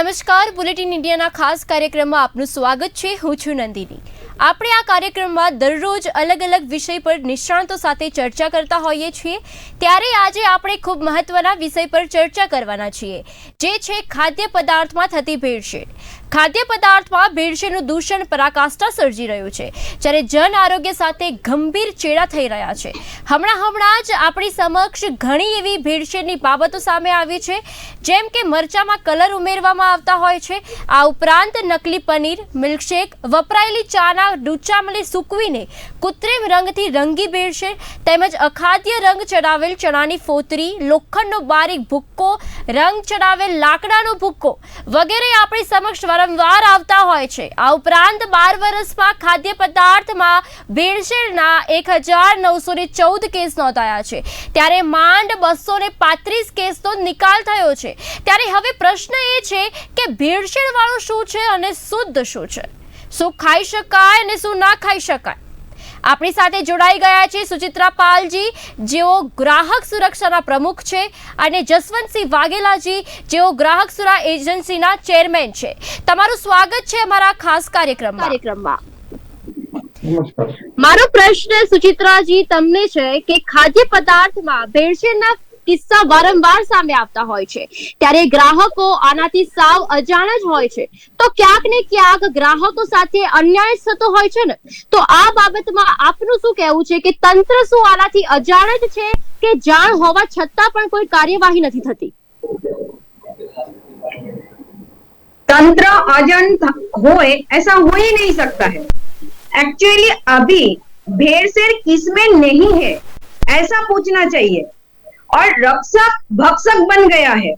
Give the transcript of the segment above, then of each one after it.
નમસ્કાર, બુલેટિન ઇન્ડિયાના ખાસ કાર્યક્રમમાં આપનું સ્વાગત છે। હું છું નંદિની। આપણે આ કાર્યક્રમમાં દરરોજ અલગ અલગ વિષય પર નિષ્ણાતો સાથે ચર્ચા કરતા હોઈએ છીએ, ત્યારે આજે આપણે ખૂબ મહત્વના વિષય પર ચર્ચા કરવાના છીએ, જે છે ખાદ્ય પદાર્થમાં થતી ભેળસેળ। ખાદ્ય પદાર્થમાં ભેળસેળનું દૂષણ પરાકાષ્ઠા સર્જી રહ્યું છે, જ્યારે જન આરોગ્ય સાથે ગંભીર ચેડા થઈ રહ્યા છે। હમણાં જ આપણી સમક્ષ ઘણી એવી ભેળસેળની બાબતો સામે આવી છે, જેમ કે મરચામાં કલર ઉમેરવામાં આવતા હોય છે, આ ઉપરાંત નકલી પનીર, મિલ્કશેક, વપરાયેલી ચાના ડૂચામલી સૂકવીને કૃત્રિમ રંગથી રંગી ભેળસેળ, તેમજ અખાદ્ય રંગ ચડાવેલ ચણાની ફોતરી, લોખંડનો બારીક ભૂક્કો, રંગ ચડાવેલ લાકડાનો ભૂક્કો વગેરે આપણી સમક્ષ વારંવાર આવતા હોય છે। આ ઉપરાંત 12 વર્ષમાં ખાદ્ય પદાર્થમાં ભેળસેળના 1914 કેસ નોંધાયા છે, ત્યારે માંડ 235 કેસનો નિકાલ થયો છે। ત્યારે હવે પ્રશ્ન એ છે કે ભેળસેળ વાળું શું છે અને શુદ્ધ શું છે, શું ખાઈ શકાય અને શું ના ખાઈ શકાય। આપણી સાથે જોડાઈ ગયા છે સુચિત્રા પાલજી, જેઓ ગ્રાહક સુરક્ષાના પ્રમુખ છે, અને જસવંતસિંહ વાઘેલાજી, જેઓ ગ્રાહક સુરક્ષા એજન્સીના ચેરમેન છે। તમારું સ્વાગત છે અમારા ખાસ કાર્યક્રમમાં। મારો પ્રશ્ન સુચિત્રાજી તમને છે કે ખાદ્ય પદાર્થમાં ભેળસેળના કિસ્સા વારંવાર સામે આવતા હોય છે, ત્યારે ગ્રાહકો આનાથી સાવ અજાણ જ હોય છે, તો ક્યાંક ને ક્યાંક ગ્રાહકો સાથે અન્યાય થતો હોય છે ને, તો આ બાબતમાં આપનું શું કહેવું છે કે તંત્ર શું આનાથી અજાણ જ છે કે જાણ હોવા છતાં પણ કોઈ કાર્યવાહી નથી થતી? तंत्र अजान होए ऐसा हो ही नहीं सकता है। एक्चुअली अभी भेड़सेड़ किसमें नहीं है ऐसा पूछना चाहिए, और रक्षक भक्षक बन गया है।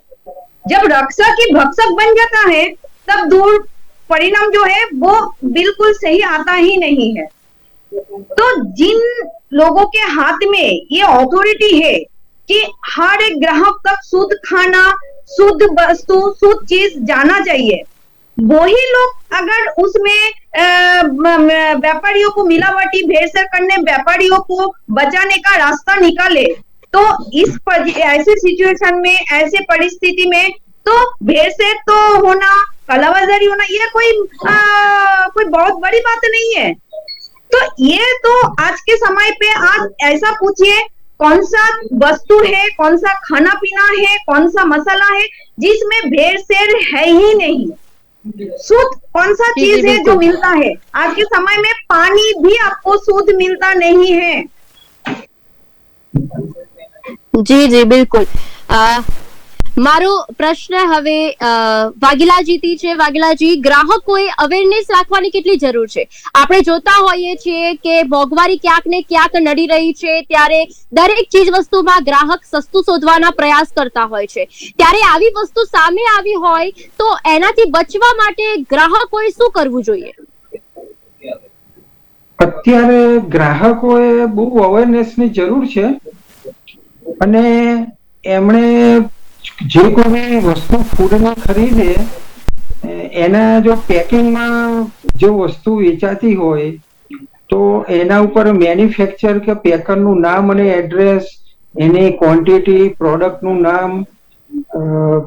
जब रक्षक ही भक्षक बन जाता है तब दूर परिणाम जो है वो बिल्कुल सही आता ही नहीं है। तो जिन लोगों के हाथ में ये अथॉरिटी है कि हर एक ग्राहक तक शुद्ध खाना, शुद्ध वस्तु, शुद्ध चीज जाना चाहिए, वही लोग अगर उसमें व्यापारियों को मिलावटी भेड़सेड़ करने व्यापारियों को बचाने का रास्ता निकाले, तो इस ऐसे सिचुएशन में, ऐसे परिस्थिति में तो भेड़सेड़ तो होना, कालाबाजारी होना, ये कोई बहुत बड़ी बात नहीं है। तो ये तो आज के समय पे आज ऐसा पूछिए कौन सा वस्तु है, कौन सा खाना पीना है, कौन सा मसाला है जिसमें भेड़सेड़ है ही नहीं। शुद्ध कौन सा चीज है जो मिलता है? आज के समय में पानी भी आपको शुद्ध मिलता नहीं है। જી જી બિલકુલ। મારો પ્રશ્ન હવે વાઘેલાજીથી છે। વાઘેલાજી, ગ્રાહકોએ અવેરનેસ રાખવાની કેટલી જરૂર છે? આપણે જોતા હોઈએ છીએ કે મોંઘવારી ક્યાંક ને ક્યાંક નડી રહી છે, ત્યારે દરેક ચીજ વસ્તુમાં ગ્રાહક સસ્તું શોધવાના પ્રયાસ કરતા હોય છે, ત્યારે આવી વસ્તુ સામે આવી હોય તો એનાથી બચવા માટે ગ્રાહકોએ શું કરવું જોઈએ? અત્યારે ગ્રાહકોએ બહુ અવેરનેસની જરૂર છે, અને એમણે જે કોઈ વસ્તુ ફૂડની ખરીદે એના જો પેકિંગમાં જે વસ્તુ વેચાતી હોય તો એના ઉપર મેન્યુફેક્ચર કે પેકરનું નામ અને એડ્રેસ, એની ક્વોન્ટિટી, પ્રોડક્ટનું નામ,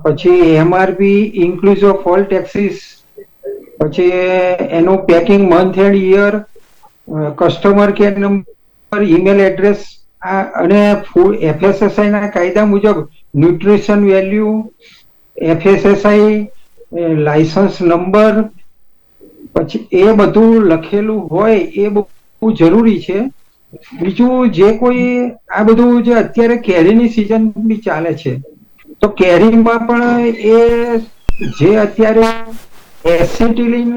પછી MRP ઇન્ક્લુઝ ઓફ ઓલ ટેક્સીસ, પછી એનું packing month and year, customer care number, email address, અને ફૂડ FSSAI ના કાયદા મુજબ nutrition value, FSSAI licence number, પછી એ બધું લખેલું હોય એ બહુ જરૂરી છે। બીજું, જે કોઈ આ બધું જે અત્યારે કેરીની સિઝન બી ચાલે છે, તો કેરીમાં પણ એ જે અત્યારે એસિટિલિન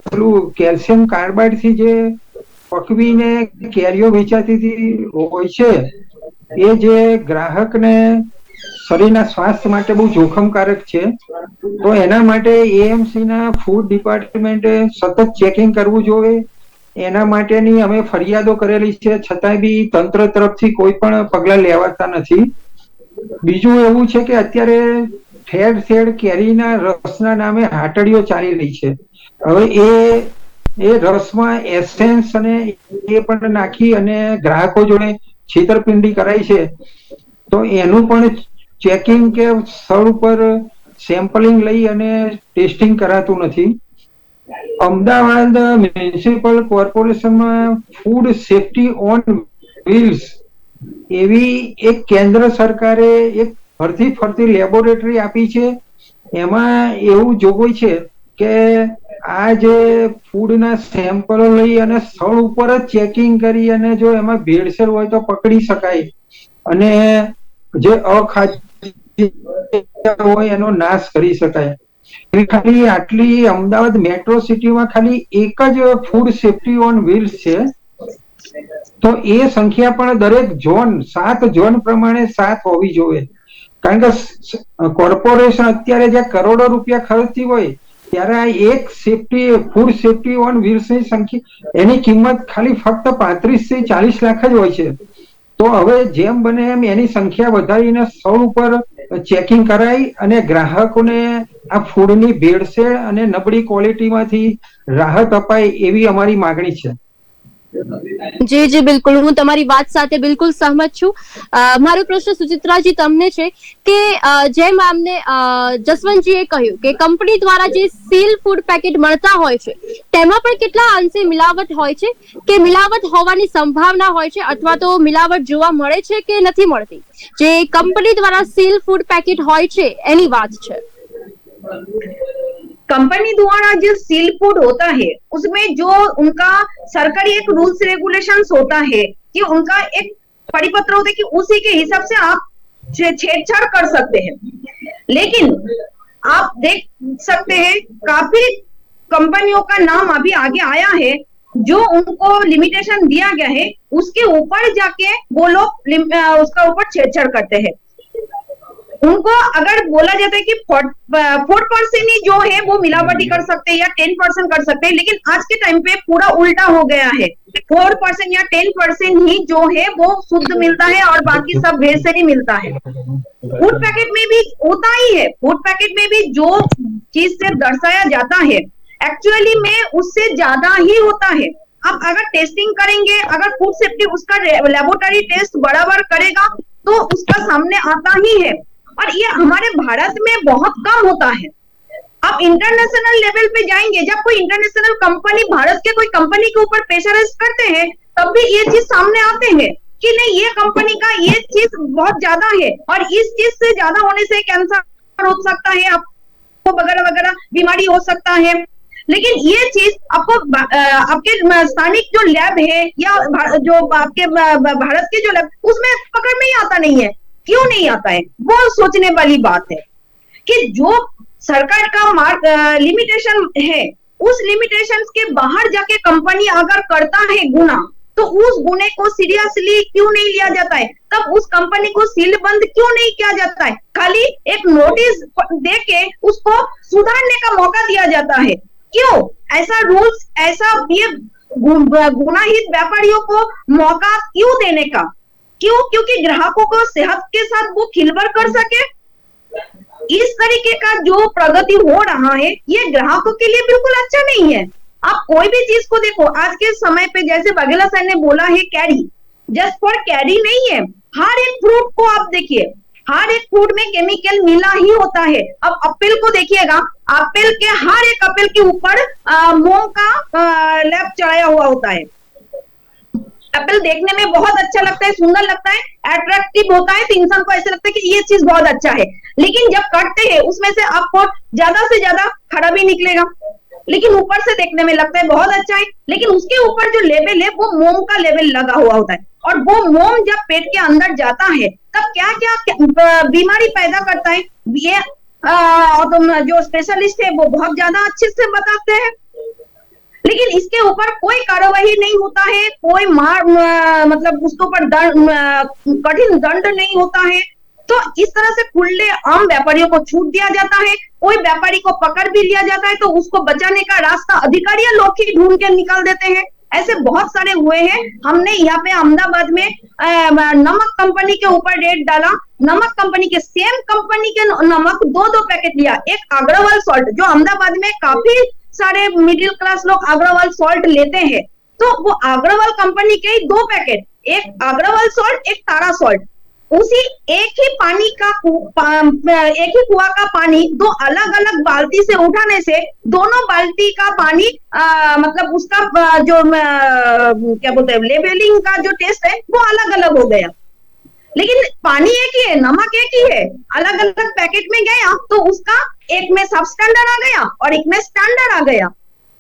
પેલું કેલ્શિયમ કાર્બાઇડ થી જે પકવીને કેરીઓ વેચાતી હોય છે, એ જે ગ્રાહકને શરીરના સ્વાસ્થ્ય માટે બહુ જોખમકારક છે। તો એના માટે AMC ના ફૂડ ડિપાર્ટમેન્ટે સતત ચેકિંગ કરવું જોઈએ। એના માટેની અમે ફરિયાદો કરેલી છે, છતાંય બી તંત્ર તરફથી કોઈ પણ પગલાં લેવાતા નથી। બીજું એવું છે કે અત્યારે ઠેર ઠેર કેરીના રસના નામે હાટડીઓ ચાલી રહી છે। હવે એ રસમાં એસેન્સ અને એ પણ નાખી અને ગ્રાહકો જોડે છેતરપિંડી કરાય છે, તો એનું પણ ચેકિંગ કે સ્થળ ઉપર સેમ્પલિંગ લઈ અને ટેસ્ટિંગ કરાતું નથી. અમદાવાદ મ્યુનિસિપલ કોર્પોરેશનમાં ફૂડ સેફ્ટી ઓન વ્હીલ્સ એવી એક કેન્દ્ર સરકારે એક ફરતી ફરતી લેબોરેટરી આપી છે. એમાં એવું જોગવાઈ છે કે આ જે ફૂડના સેમ્પલો લઈ અને સ્થળ ઉપર જ ચેકિંગ કરી અને જો એમાં ભેળસેળ હોય તો પકડી શકાય અને જે અખાદ્ય હોય એનો નાશ કરી શકાય. ખાલી આટલી અમદાવાદ મેટ્રો સિટીમાં ખાલી એક જ ફૂડ સેફ્ટી ઓન વ્હીલ્સ છે. તો એ સંખ્યા પણ દરેક ઝોન 7 ઝોન પ્રમાણે 7 હોવી જોઈએ. કારણ કે કોર્પોરેશન અત્યારે જે કરોડો રૂપિયા ખર્ચતી હોય ત્યારે આ એક ફૂડ સેફ્ટી ઓન વ્હીલ્સ ની સંખ્યા એની કિંમત ખાલી ફક્ત 35 થી 40 લાખ જ હોય છે. તો હવે જેમ બને એમ એની સંખ્યા વધારીને સ્થળ ઉપર ચેકિંગ કરાય અને ગ્રાહકોને આ ફૂડની ભેળસેળ અને નબળી ક્વોલિટીમાંથી રાહત અપાય એવી અમારી માગણી છે. જી જી બિલકુલ, હું તમારી વાત સાથે બિલકુલ સહમત છું. મારો પ્રશ્ન સુચિત્રાજી તમને છે કે જેમ આમને જસવંતજીએ કહ્યું કે કંપની દ્વારા જે સીલ ફૂડ પેકેટ મળતા હોય છે તેમાં પણ કેટલા અંશે મિલાવટ હોય છે કે મિલાવટ હોવાની સંભાવના હોય છે અથવા તો મિલાવટ જોવા મળે છે કે નથી મળતી? જે કંપની દ્વારા સીલ ફૂડ પેકેટ હોય છે એની વાત છે. कंपनी द्वारा जो सील फूड होता है उसमें जो उनका सरकारी एक रूल्स रेगुलेशंस होता है कि उनका एक परिपत्र होता है कि उसी के हिसाब से आप छेड़छाड़ कर सकते हैं. लेकिन आप देख सकते हैं काफी कंपनियों का नाम अभी आगे आया है जो उनको लिमिटेशन दिया गया है उसके ऊपर जाके वो लोग उसका ऊपर छेड़छाड़ करते हैं. उनको अगर बोला जाता है कि 4% ही जो है वो मिलावटी कर सकते हैं या 10% कर सकते हैं, लेकिन आज के टाइम पे पूरा उल्टा हो गया है. 4% या 10% ही जो है वो शुद्ध मिलता है और बाकी सब भेड़ से ही मिलता है. फूड पैकेट में भी होता ही है. फूड पैकेट में भी जो चीज से दर्शाया जाता है एक्चुअली में उससे ज्यादा ही होता है. आप अगर टेस्टिंग करेंगे, अगर फूड सेफ्टी उसका लेबोरेटरी टेस्ट बराबर करेगा तो उसका सामने आता ही है. और ये हमारे भारत में बहुत कम होता है. आप इंटरनेशनल लेवल पे जाएंगे, जब कोई इंटरनेशनल कंपनी भारत के कोई कंपनी के ऊपर प्रेशराइज करते हैं तब भी ये चीज सामने आते हैं कि नहीं ये कंपनी का ये चीज बहुत ज्यादा है और इस चीज से ज्यादा होने से कैंसर हो सकता है, आपको वगैरह वगैरह बीमारी हो सकता है. लेकिन ये चीज आपको आपके स्थानिक जो लैब है या जो आपके भारत के जो लैब उसमें पकड़ में ही आता नहीं है. क्यों नहीं आता है? वो सोचने वाली बात है कि जो सरकार का लिमिटेशन है उस लिमिटेशन के बाहर जाके कंपनी अगर करता है गुना तो उस गुने को सीरियसली क्यों नहीं लिया जाता है? तब उस कंपनी को सीलबंद क्यों नहीं किया जाता है? खाली एक नोटिस देके उसको सुधारने का मौका दिया जाता है. क्यों ऐसा रूल्स, ऐसा ये गुनाहित व्यापारियों को मौका क्यों देने का? क्यों? क्योंकि ग्राहकों को सेहत के साथ वो खिलवाड़ कर सके. इस तरीके का जो प्रगति हो रहा है ये ग्राहकों के लिए बिल्कुल अच्छा नहीं है. आप कोई भी चीज को देखो आज के समय पे, जैसे बघेला सर ने बोला है कैरी, जस्ट फॉर कैरी नहीं है. हर एक फ्रूट को आप देखिए, हर एक फ्रूट में केमिकल मिला ही होता है. अब एप्पल को देखिएगा, एप्पल के हर एक एप्पल के ऊपर मोम का लैब चढ़ाया हुआ होता है. एप्पल देखने में बहुत अच्छा लगता है, सुंदर लगता है, अट्रैक्टिव होता है, तो इंसान को ऐसा लगता है कि ये चीज बहुत अच्छा है. लेकिन जब काटते हैं उसमें से आपको ज्यादा से ज्यादा खराबी निकलेगा, लेकिन ऊपर से देखने में लगता है बहुत अच्छा है, लेकिन उसके ऊपर जो लेबल है वो मोम का लेबल लगा हुआ होता है. और वो मोम जब पेट के अंदर जाता है तब क्या क्या बीमारी पैदा करता है ये जो स्पेशलिस्ट है वो बहुत ज्यादा अच्छे से बताते हैं. लेकिन इसके ऊपर कोई कार्रवाई नहीं होता है, कोई मतलब उसके ऊपर कठिन दंड नहीं होता है. तो इस तरह से खुले आम व्यापारियों को छूट दिया जाता है. कोई व्यापारी को पकड़ भी लिया जाता है तो उसको बचाने का रास्ता अधिकारी लोग ही ढूंढ के निकाल देते हैं. ऐसे बहुत सारे हुए हैं. हमने यहाँ पे अहमदाबाद में नमक कंपनी के ऊपर रेड डाला. नमक कंपनी के सेम कंपनी के नमक 2 पैकेट लिया. एक अग्रवाल सॉल्ट जो अहमदाबाद में काफी सारे मिडिल क्लास लोग अग्रवाल सॉल्ट लेते हैं, तो वो अग्रवाल कंपनी के 2 पैकेट, एक अग्रवाल सॉल्ट एक तारा सॉल्ट, उसी एक ही पानी का एक ही कुआं का पानी दो अलग अलग बाल्टी से उठाने से दोनों बाल्टी का पानी मतलब उसका जो क्या बोलते हैं लेवलिंग का जो टेस्ट है वो अलग अलग हो गया। लेकिन पानी एक ही है, नमक एक ही है, अलग अलग पैकेट में गया तो उसका एक में सब स्टैंडर्ड आ गया और एक में स्टैंडर्ड आ गया।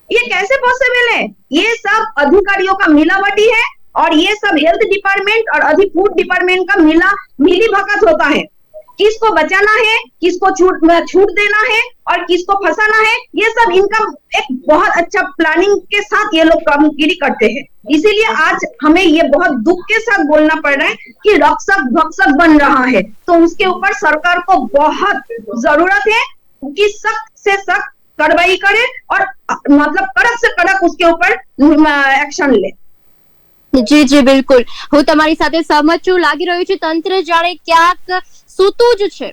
ये कैसे पॉसिबल है? ये सब अधिकारियों का मिलावटी है और ये सब हेल्थ डिपार्टमेंट और अधिक फूड डिपार्टमेंट का मिली भगत होता है। किसको बचाना है, किसको छूट देना है और किसको फंसाना है, ये सब इनका एक बहुत अच्छा प्लानिंग के साथ ये लोग कामगिरी करते हैं। इसीलिए आज हमें ये बहुत दुख के साथ बोलना पड़ रहा है कि रक्षक भक्षक बन रहा है। तो उसके ऊपर सरकार को बहुत जरूरत है कि सख्त से सख्त कार्रवाई करे और मतलब कड़क से कड़क उसके ऊपर एक्शन ले। જી જી બિલકુલ, હું તમારી સાથે સહમત છું. લાગી રહ્યું છે તંત્ર જાણે ક્યાંક સૂતું જ છે.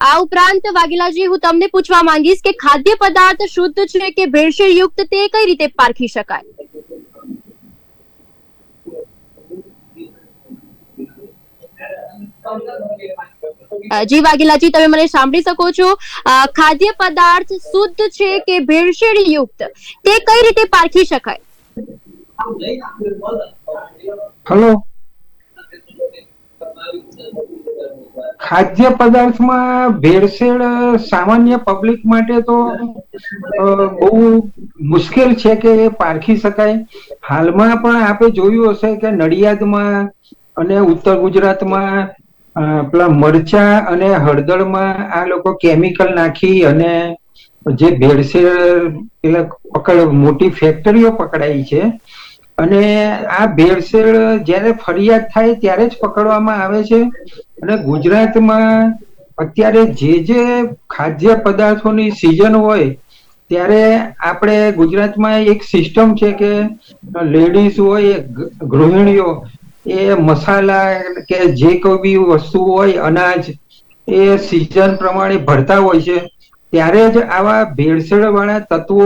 આ ઉપરાંત વાઘેલાજી, હું તમને પૂછવા માંગીશ કે ખાદ્ય પદાર્થ શુદ્ધ છે કે ભેળસેળ યુક્ત તે કઈ રીતે પારખી શકાય? જી વાઘેલાજી, તમે મને સાંભળી શકો છો? ખાદ્ય પદાર્થ શુદ્ધ છે કે ભેળસેળ યુક્ત તે કઈ રીતે પારખી શકાય? હલો, ખાદ્ય પદાર્થમાં ભેળસેળ સામાન્ય પબ્લિક માટે તો બહુ મુશ્કેલ છે કે એ પારખી શકાય. હાલમાં પણ આપણે જોયું હશે કે નડિયાદમાં અને ઉત્તર ગુજરાતમાં પેલા મરચા અને હળદરમાં આ લોકો કેમિકલ નાખી અને જે ભેળસેળ પેલા મોટી ફેક્ટરીઓ પકડાઈ છે અને આ ભેળસેળ જ્યારે ફરિયાદ થાય ત્યારે જ પકડવામાં આવે છે. અને ગુજરાતમાં અત્યારે જે ખાદ્ય પદાર્થોની સિઝન હોય ત્યારે આપણે ગુજરાતમાં એક સિસ્ટમ છે કે લેડીઝ હોય, ગૃહિણીઓ, એ મસાલા કે જે કોઈ બી વસ્તુ હોય, અનાજ, એ સિઝન પ્રમાણે ભરતા હોય છે. ત્યારે જ આવા ભેળસેળ વાળા તત્વો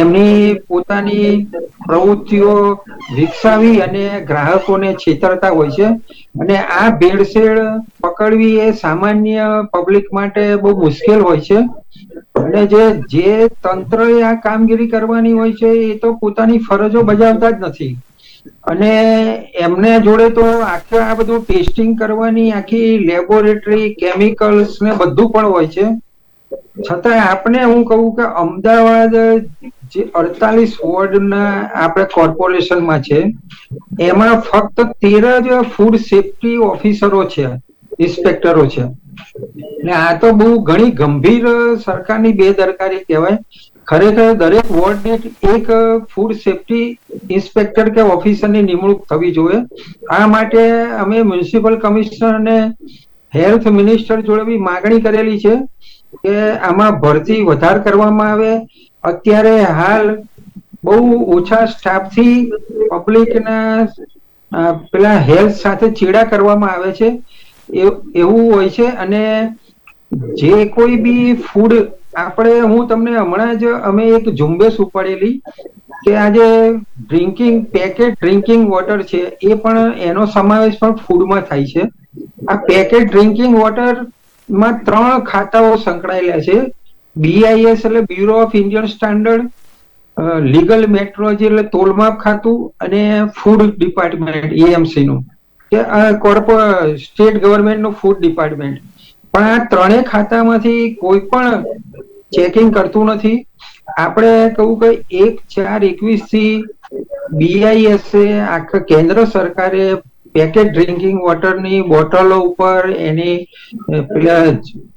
એમની પોતાની પ્રવૃત્તિઓ વિકસાવી અને ગ્રાહકોને છેતરતા હોય છે. અને આ ભેળસેળ પકડવી એ સામાન્ય પબ્લિક માટે બહુ મુશ્કેલ હોય છે. અને જે તંત્રએ આ કામગીરી કરવાની હોય છે એ તો પોતાની ફરજો બજાવતા જ નથી. અને એમને જોડે તો આખા આ બધું ટેસ્ટિંગ કરવાની આખી લેબોરેટરી, કેમિકલ્સ ને બધું પણ હોય છે. છતાં આપણે હું કહું કે અમદાવાદ જે 48 વોર્ડના આપણે કોર્પોરેશનમાં છે એમાં ફક્ત 13 જ ફૂડ સેફ્ટી ઓફિસરો છે, ઇન્સ્પેક્ટરો છે. એટલે આ તો બહુ ઘણી ગંભીર સરકારની બેદરકારી કહેવાય. ખરેખર દરેક વોર્ડને એક ફૂડ સેફ્ટી ઇન્સ્પેક્ટર કે ઓફિસરની નિમણૂક થવી જોઈએ. આ માટે અમે મ્યુનિસિપલ કમિશનર અને હેલ્થ મિનિસ્ટર જોડે બી માગણી કરેલી છે કે આમાં ભરતી વધારે કરવામાં આવે. અત્યારે હાલ બહુ ઓછા સ્ટાફથી પબ્લિકના પેલા હેલ્થ સાથે ચેડા કરવામાં આવે છે એવું હોય છે. અને જે કોઈ બી ફૂડ આપણે, હું તમને હમણાં જ અમે એક ઝુંબેશ ઉપાડેલી કે આજે પેકેટ ડ્રિંકિંગ વોટર છે એ પણ એનો સમાવેશ પણ ફૂડમાં થાય છે. આ પેકેટ ડ્રિંકિંગ વોટર માં 3 ખાતાઓ સંકળાયેલા છે. BIS એટલે bureau of Indian standard, legal metrology એટલે તોલમાપ ખાતું, અને ફૂડ ડિપાર્ટમેન્ટ EMC નું કે સ્ટેટ ગવર્મેન્ટનું ફૂડ ડિપાર્ટમેન્ટ. પણ આ 3 ખાતામાંથી કોઈ પણ ચેકિંગ કરતું નથી. આપણે કહું કે 1/4/21 થી BIS આખા કેન્દ્ર સરકારે પેકેટ ડ્રિંકિંગ વોટરની બોટલો ઉપર, એની પેલા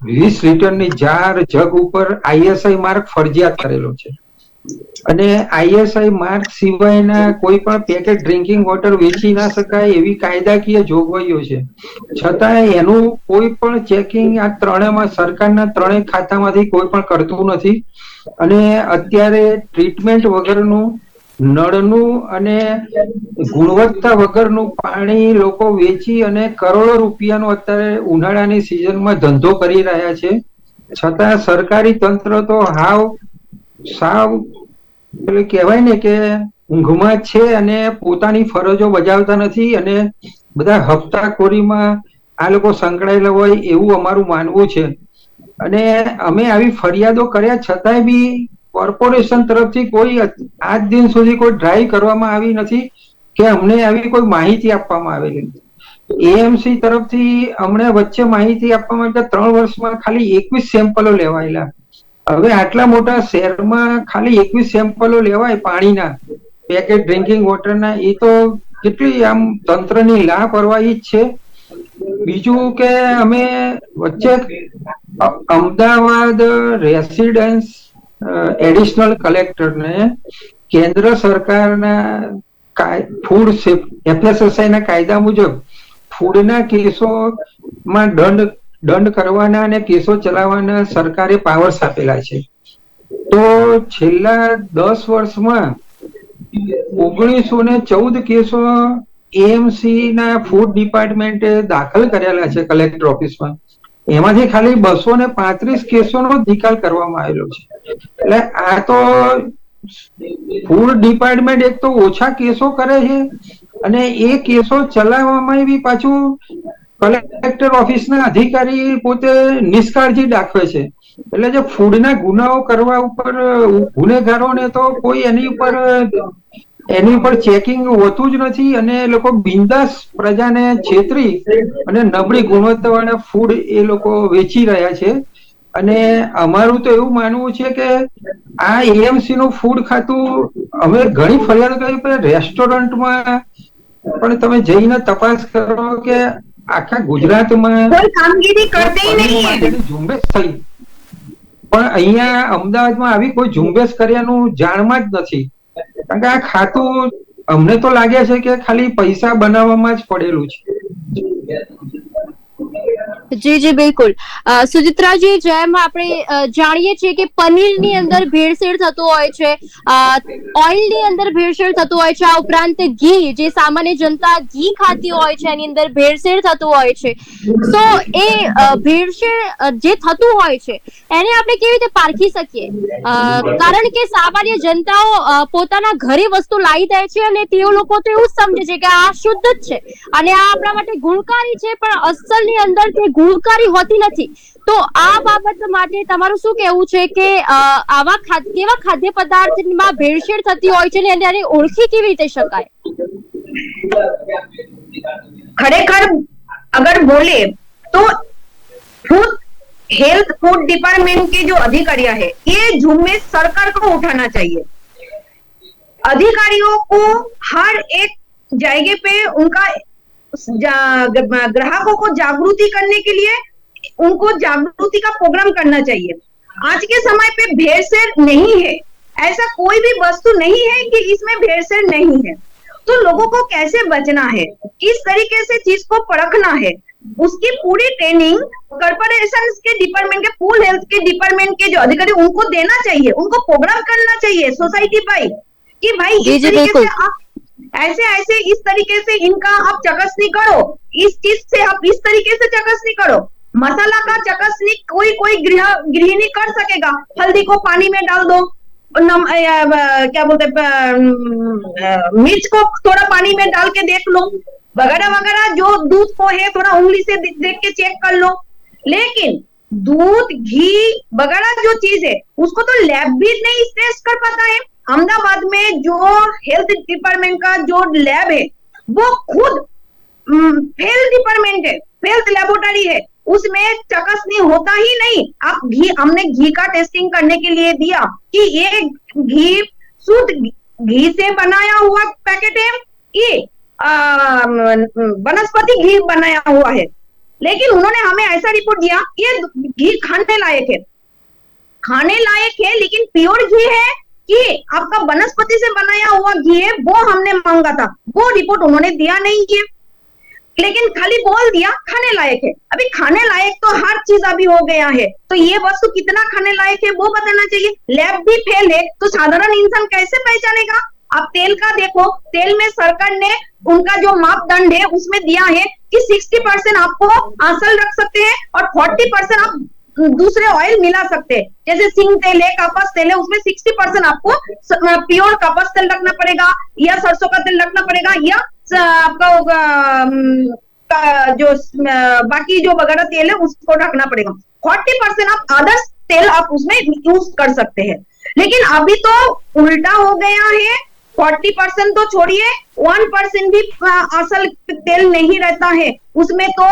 20 લીટરની જાર, જગ ઉપર ISI માર્ક ફરજિયાત કરેલો છે. અને ISI માર્ક સિવાયના કોઈ પણ પેકેટ ડ્રિંકિંગ વોટર વેચી ના શકાય એવી કાયદાકીય જોગવાઈઓ છે. છતાં એનું કોઈ પણ ચેકિંગ આ 3માં સરકારના 3 ખાતામાંથી કોઈ પણ કરતું નથી. અને અત્યારે ટ્રીટમેન્ટ વગરનું, નળનું અને ગુણવત્તા વગરનું પાણી લોકો વેચી અને કરોડો રૂપિયાનો અત્યારે ઉનાળાની સિઝનમાં ધંધો કરી રહ્યા છે. છતાં સરકારી તંત્ર તો સાવ પેલું કહેવાય ને કે ઊંઘમાં છે અને પોતાની ફરજો બજાવતા નથી અને બધા હપ્તાખોરીમાં આ લોકો સંકળાયેલા હોય એવું અમારું માનવું છે. અને અમે આવી ફરિયાદો કર્યા છતાંય બી કોર્પોરેશન તરફથી કોઈ આજ દિન સુધી કોઈ ડ્રાઈવ કરવામાં આવી નથી કે અમને આવી કોઈ માહિતી આપવામાં આવેલી નથી. એએમસી તરફથી અમને વચ્ચે માહિતી આપવામાં આવી કે 3 વર્ષમાં ખાલી 21 સેમ્પલો લેવાયેલા. હવે આટલા મોટા શહેરમાં ખાલી 21 સેમ્પલો લેવાય પાણીના, પેકેટ ડ્રિંકિંગ વોટરના, એ તો કેટલી આમ તંત્રની લાપરવાહી જ છે. બીજું કે અમે વચ્ચે અમદાવાદ રેસિડેન્સ એડિશનલ કલેક્ટરને કેન્દ્ર સરકારના ફૂડ એફએસએસઆઈ ના કાયદા મુજબ ફૂડના કેસોમાં દંડ કરવાના અને કેસો ચલાવવાના સરકારે પાવર્સ આપેલા છે. તો છેલ્લા 10 વર્ષમાં 1914 કેસો એએમસી ના ફૂડ ડિપાર્ટમેન્ટે દાખલ કરેલા છે કલેક્ટર ઓફિસમાં. એમાંથી ખાલી 235 કેસોનો નિકાલ કરવામાં આવેલો છે. એટલે આ તો ફૂડ ડિપાર્ટમેન્ટ એક તો ઓછા કેસો કરે છે અને એ કેસો ચલાવવામાં બી પાછું કલેક્ટર ઓફિસના અધિકારી પોતે નિષ્કાળજી દાખવે છે. એટલે જે ફૂડના ગુનાઓ કરવા ઉપર ગુનેગારોને તો કોઈ એની ઉપર ચેકિંગ હોતું જ નથી અને એ લોકો બિંદાસ પ્રજાને છેતરી અને નબળી ગુણવત્તાવાળા ફૂડ એ લોકો વેચી રહ્યા છે. અને અમારું તો એવું માનવું છે કે આ એએમસી નું ફૂડ ખાતું, અમે ઘણી ફરિયાદ કરી કે રેસ્ટોરન્ટમાં પણ તમે જઈને તપાસ કરો કે આખા ગુજરાતમાં કોઈ કામગીરી કરતે ही नहीं है. ઝુંબેશ થઈ, પણ અહીંયા અમદાવાદમાં આવી કોઈ ઝુંબેશ કર્યાનું જાણમાં જ નથી. કારણ કે આ ખાતું અમને તો લાગે છે કે ખાલી પૈસા બનાવવામાં જ પડેલું છે. જી જી બિલકુલ. સુચિત્રાજી, જેમ આપણે જાણીએ છીએ કે પનીરની અંદર ભેળસેળ થતું હોય છે, ઓઇલની અંદર ભેળસેળ થતું હોય છે, આ ઉપરાંત ઘી, જે સામાન્ય જનતા ઘી ખાતી હોય છે એની અંદર ભેળસેળ થતું હોય છે. તો એ ભેળસેળ જે થતું હોય છે એને આપણે કેવી રીતે પારખી શકીએ? કારણ કે સામાન્ય જનતાઓ પોતાના ઘરે વસ્તુ લાવી દે છે અને તેઓ લોકો તો એવું જ સમજે છે કે આ શુદ્ધ જ છે અને આ આપણા માટે ગુણકારી છે, પણ અસલની અંદર તે ગુણકારી હોતી નથી. તો આ બાબત માટે તમારું શું કહેવું છે કે આવા કેવા ખાદ્ય પદાર્થમાં ભેળસેળ થતી હોય છે અને એને ઓળખી કેવી રીતે શકાય? खरेखर अगर बोले तो फूड डिपार्टमेंट के जो अधिकारी है, ये झुम्बेश सरकार को उठाना चाहिए. अधिकारियों को हर एक जगह पे उनका ग्राहकों को जागृति करने के लिए उनको जागृति का प्रोग्राम करना चाहिए. आज के समय पे भेड़सेड़ नहीं है, ऐसा कोई भी वस्तु नहीं है कि इसमें भेड़सेड़ नहीं है. तो लोगों को कैसे बचना है, किस तरीके से चीज को परखना है, उसकी पूरी ट्रेनिंग कॉर्पोरेशन के डिपार्टमेंट के फूड हेल्थ के डिपार्टमेंट के जो अधिकारी उनको देना चाहिए, उनको प्रोग्राम करना चाहिए सोसाइटी भाई कि भाई इस तरीके से आप ऐसे इस तरीके से इनका आप चकसनी करो, इस चीज से आप इस तरीके से चकसनी करो. मसाला का चकसनी कोई गृहिणी कर सकेगा. हल्दी को पानी में डाल दो, क्या बोलते मिर्च को थोड़ा पानी में डाल के देख लो, वगैरह वगैरह. जो दूध को है थोड़ा उंगली से देख के चेक कर लो. लेकिन दूध, घी वगैरह जो चीज है उसको तो लैब भी नहीं टेस्ट कर पाता है. अहमदाबाद में जो हेल्थ डिपार्टमेंट का जो लैब है वो खुद फेल डिपार्टमेंट है, फेल्थ लेबोरेटरी है, उसमें चकसनी होता ही नहीं. आप हमने घी का टेस्टिंग करने के लिए दिया कि ये घी शुद्ध घी से बनाया हुआ पैकेट है, ये वनस्पति घी बनाया हुआ है. लेकिन उन्होंने हमें ऐसा रिपोर्ट दिया ये घी खाने लायक है, लेकिन प्योर घी है कि आपका वनस्पति से बनाया हुआ घी है, वो हमने मांगा था. वो रिपोर्ट उन्होंने दिया नहीं है, लेकिन खाली बोल दिया खाने लायक है. अभी खाने लायक तो हर चीज अभी हो गया है, तो ये वस्तु कितना खाने लायक है वो बताना चाहिए. लैब भी फेल है तो साधारण इंसान कैसे पहचानेगा? आप तेल का देखो, तेल में सरकार ने उनका जो मापदंड है उसमें दिया है कि 60% आपको असल रख सकते हैं और 40% आप दूसरे ऑयल मिला सकते हैं. जैसे सिंग तेल है, कपास तेल है, उसमें 60% आपको प्योर कपास तेल रखना पड़ेगा या सरसों का तेल रखना पड़ेगा या आपका जो बाकी जो वगैरह तेल है उसको रखना पड़ेगा। 40% आप अदर्स तेल आप उसमें यूज कर सकते हैं। लेकिन अभी तो उल्टा हो गया है, 40% तो छोड़िए, 1% भी असल तेल नहीं रहता है उसमें, तो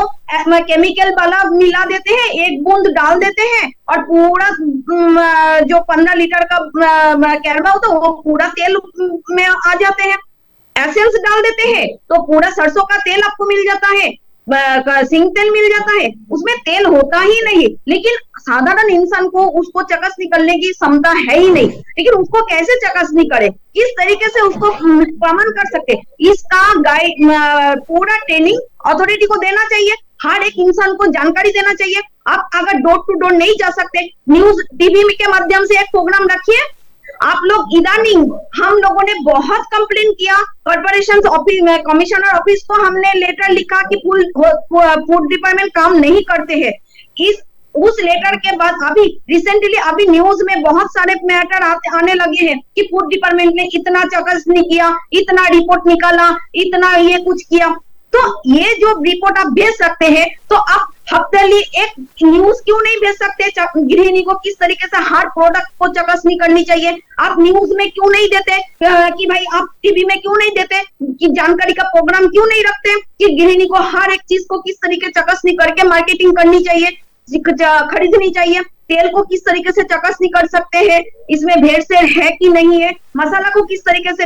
केमिकल वाला मिला देते हैं, एक बूंद डाल देते हैं और पूरा जो 15 लीटर का कैरबा होता है वो पूरा तेल में आ जाते हैं। एसेंस डाल देते हैं तो पूरा सरसों का तेल आपको मिल जाता है, सिंग तेल मिल जाता है, उसमें तेल होता ही नहीं। लेकिन साधारण इंसान को उसको चकस निकलने की क्षमता है ही नहीं, लेकिन उसको कैसे चकस निकले, किस तरीके से उसको प्रमाण कर सकते, इसका गाइड पूरा ट्रेनिंग अथॉरिटी को देना चाहिए, हर एक इंसान को जानकारी देना चाहिए। आप अगर डोर टू डोर नहीं जा सकते, न्यूज टीवी के माध्यम से एक प्रोग्राम रखिए। आप लोग इदानी हम लोगों ने बहुत कंप्लेन किया, कॉर्पोरेशन ऑफिस में, कमिश्नर ऑफिस को हमने लेटर लिखा कि फूड डिपार्टमेंट काम नहीं करते हैं। उस लेटर के बाद अभी रिसेंटली अभी न्यूज में बहुत सारे मैटर आने लगे हैं कि फूड डिपार्टमेंट ने इतना चकस नहीं किया, इतना रिपोर्ट निकाला, इतना ये कुछ किया। तो ये जो रिपोर्ट आप भेज सकते हैं, तो आप हफ्तेली एक न्यूज क्यों नहीं भेज सकते गृहिणी को किस तरीके से हर प्रोडक्ट को चकस नहीं करनी चाहिए? आप न्यूज में क्यों नहीं देते कि भाई, आप टीवी में क्यों नहीं देते कि जानकारी का प्रोग्राम क्यों नहीं रखते कि गृहिणी को हर एक चीज को किस तरीके चकस नहीं करके मार्केटिंग करनी चाहिए, खरीदनी चाहिए, तेल को किस तरीके से चकस नहीं कर सकते हैं, इसमें भेड़सेड़ है कि नहीं है, मसाला को किस तरीके से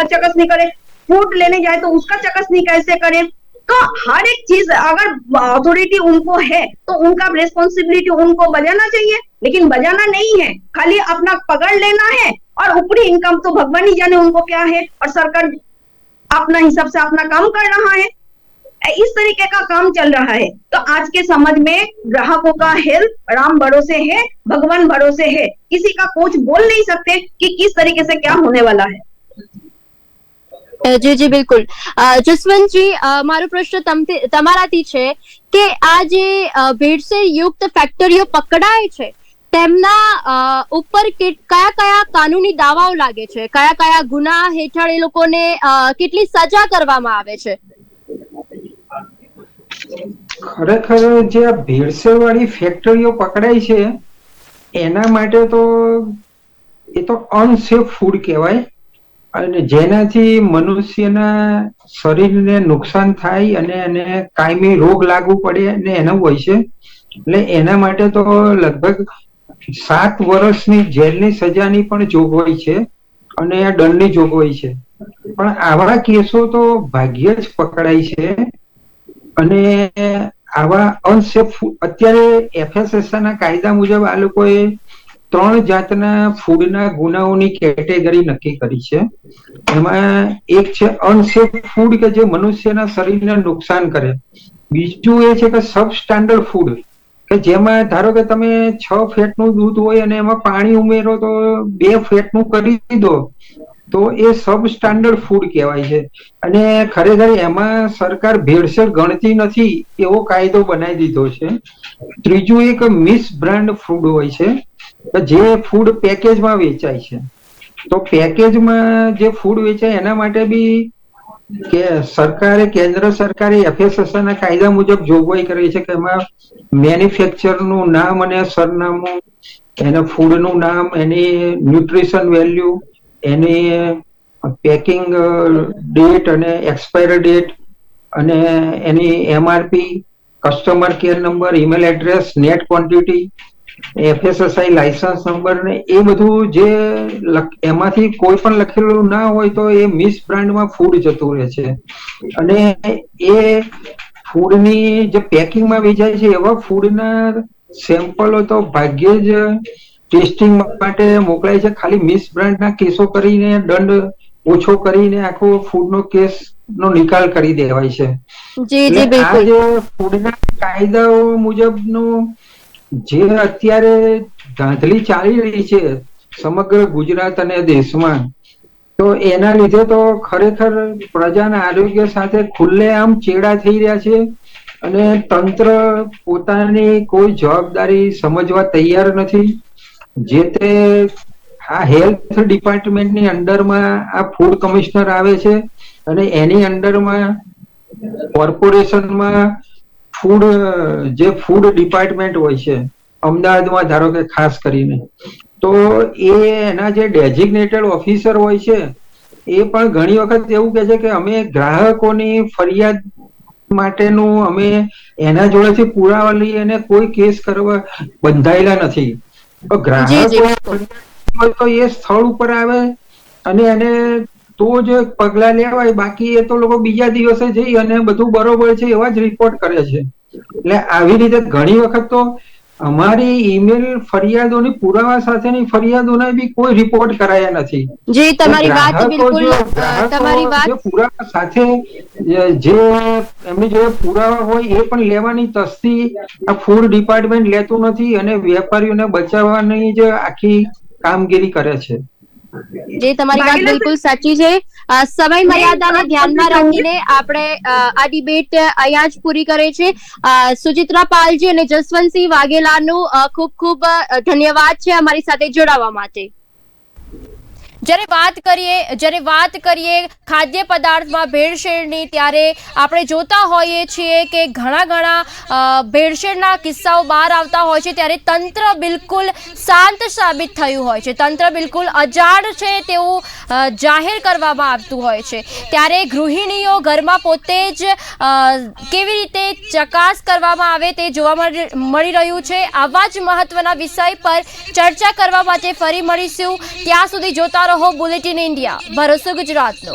चकस नहीं करे, फूड लेने जाए तो उसका चकस नहीं कैसे करें। तो हर एक चीज अगर अथॉरिटी उनको है तो उनका रिस्पॉन्सिबिलिटी उनको बजाना चाहिए, लेकिन बजाना नहीं है, खाली अपना पकड़ लेना है और ऊपरी इनकम तो भगवान ही जाने उनको क्या है, और सरकार अपना हिसाब से अपना काम कर रहा है। इस तरीके का काम चल रहा है। तो आज के समाज में ग्राहकों का हेल्थ राम भरोसे है, भगवान भरोसे है, किसी का कुछ बोल नहीं सकते कि किस तरीके से क्या होने वाला है। જી જી બિલકુલ। જસવંતજી, મારો પ્રશ્ન તમારાથી છે કે આ જે ભેળસેળ યુક્ત ફેક્ટરીઓ પકડાય છે તેમના ઉપર કયા કયા કાનૂની દાવાઓ લાગે છે, કયા કયા ગુના હેઠળ એ લોકોને કેટલી સજા કરવામાં આવે છે? ખરેખર જે આ ભેળસેળ વાળી ફેક્ટરીઓ પકડાય છે એના માટે તો એ તો અનસેફ ફૂડ કહેવાય, અને જેનાથી મનુષ્યના શરીરને નુકસાન થાય અને એને કાયમી રોગ લાગુ પડે અને એનું હોય છે। એટલે એના માટે તો લગભગ 7 વર્ષની જેલની સજાની પણ જોગવાઈ છે અને દંડની જોગવાઈ છે। પણ આવા કેસો તો ભાગ્યે જ પકડાય છે। અને આવા અનસેફ અત્યારે FSSA ના કાયદા મુજબ આ લોકોએ 3 જાતના ફૂડના ગુનાઓની કેટેગરી નક્કી કરી છે। એમાં એક છે અનસેફ ફૂડ કે જે મનુષ્યના શરીરને નુકસાન કરે, બીજું એ છે કે સબ સ્ટાન્ડર્ડ ફૂડ કે જેમાં ધારો કે તમે 6 ફેટનું દૂધ હોય અને એમાં પાણી ઉમેરો તો 2 ફેટનું કરી દો તો એ સબ સ્ટાન્ડર્ડ ફૂડ કહેવાય છે। અને ખરેખર એમાં સરકાર ભેળસેળ ગણતી નથી એવો કાયદો બનાવી દીધો છે। ત્રીજું એક મિસ બ્રાન્ડ ફૂડ હોય છે, જે ફૂડ પેકેજમાં વેચાય છે। તો પેકેજમાં જે ફૂડ વેચાય એના માટે બી કે સરકારે, કેન્દ્ર સરકારે FSSA ના કાયદા મુજબ જોગવાઈ કરી છે કે એમાં મેન્યુફેક્ચરનું નામ અને સરનામું, એના ફૂડનું નામ, એની ન્યુટ્રિશન વેલ્યુ, એની પેકિંગ ડેટ અને એક્સપાયર ડેટ અને એની MRP, customer care number, email address, net quantity, FSSA licence number ને એ બધું જે એમાંથી કોઈ પણ લખેલું ના હોય તો એ મિસ બ્રાન્ડમાં ફૂડ જતું રહે છે। અને એ ફૂડની જે પેકિંગમાં વેચાય છે એવા ફૂડના સેમ્પલો તો ભાગ્યે જ ટેસ્ટિંગ માટે મોકલાય છે। ખાલી મિસ બ્રાન્ડના કેસો કરીને દંડ ઓછો કરીને આખો ફૂડનો કેસનો નિકાલ કરી દેવાય છે। જી જી આ બિલકુલ। જે ફૂડના કાયદાઓ મુજબનું જે અત્યારે ધાંધલી ચાલી રહી છે સમગ્ર ગુજરાત અને દેશમાં, તો એના લીધે તો ખરેખર પ્રજાના આરોગ્ય સાથે ખુલ્લેઆમ ચેડા થઈ રહ્યા છે અને તંત્ર પોતાની કોઈ જવાબદારી સમજવા તૈયાર નથી। જે તે આ હેલ્થ ડિપાર્ટમેન્ટની અંડરમાં આ ફૂડ કમિશનર આવે છે અને એની અંડરમાં કોર્પોરેશનમાં ફૂડ જે ફૂડ ડિપાર્ટમેન્ટ હોય છે અમદાવાદમાં ધારો કે ખાસ કરીને, તો એના જે ડેઝિગ્નેટેડ ઓફિસર હોય છે એ પણ ઘણી વખત એવું કહે છે કે અમે ગ્રાહકોની ફરિયાદ માટેનું અમે એના જોડેથી પુરાવા લઈએ અને કોઈ કેસ કરવા બંધાયેલા નથી. તો ગ્રાહકો તો એ સ્થળ ઉપર આવે અને એને તો જ પગલા લેવાય, બાકી એ તો લોકો બીજા દિવસે જઈ અને બધું બરોબર છે એવા જ રિપોર્ટ કરે છે. એટલે આવી રીતે ઘણી વખત તો અમારી ઈમેલ ફરિયાદોની પુરાવા સાથેની ફરિયાદોના બી કોઈ રિપોર્ટ કરાયા નથી. જી, તમારી વાત બિલકુલ, તમારી વાત પુરાવા સાથે જે એમની જોડે પુરાવા હોય એ પણ લેવાની તસ્દી આ ફૂડ ડિપાર્ટમેન્ટ લેતું નથી અને વેપારીઓને બચાવવાની જ આખી કામગીરી કરે છે. જે તમારી વાત બિલકુલ સાચી છે. સમય મર્યાદાને ધ્યાનમાં રાખીને આપણે આ ડિબેટ અહીંયા જ પૂરી કરે છે. સુચિત્રા પાલજી અને જસવંતસિંહ વાઘેલાનું ખૂબ ખૂબ ધન્યવાદ છે અમારી સાથે જોડાવા માટે. જ્યારે વાત કરીએ ખાદ્ય પદાર્થમાં ભેળસેળની, ત્યારે આપણે જોતા હોઈએ છીએ કે ઘણા ભેળસેળના કિસ્સાઓ બહાર આવતા હોય છે, ત્યારે તંત્ર બિલકુલ શાંત સાબિત થયું હોય છે, તંત્ર બિલકુલ અજાણ છે તેવું જાહેર કરવામાં આવતું હોય છે. ત્યારે ગૃહિણીઓ ઘરમાં પોતે જ કેવી રીતે ચકાસ કરવામાં આવે તે જોવા મળી રહ્યું છે. આવા જ મહત્વના વિષય પર ચર્ચા કરવા માટે ફરી મળીશું. ત્યાં સુધી જોતા રહો બુલેટિન ઇન્ડિયા, ભરોસો ગુજરાતનો.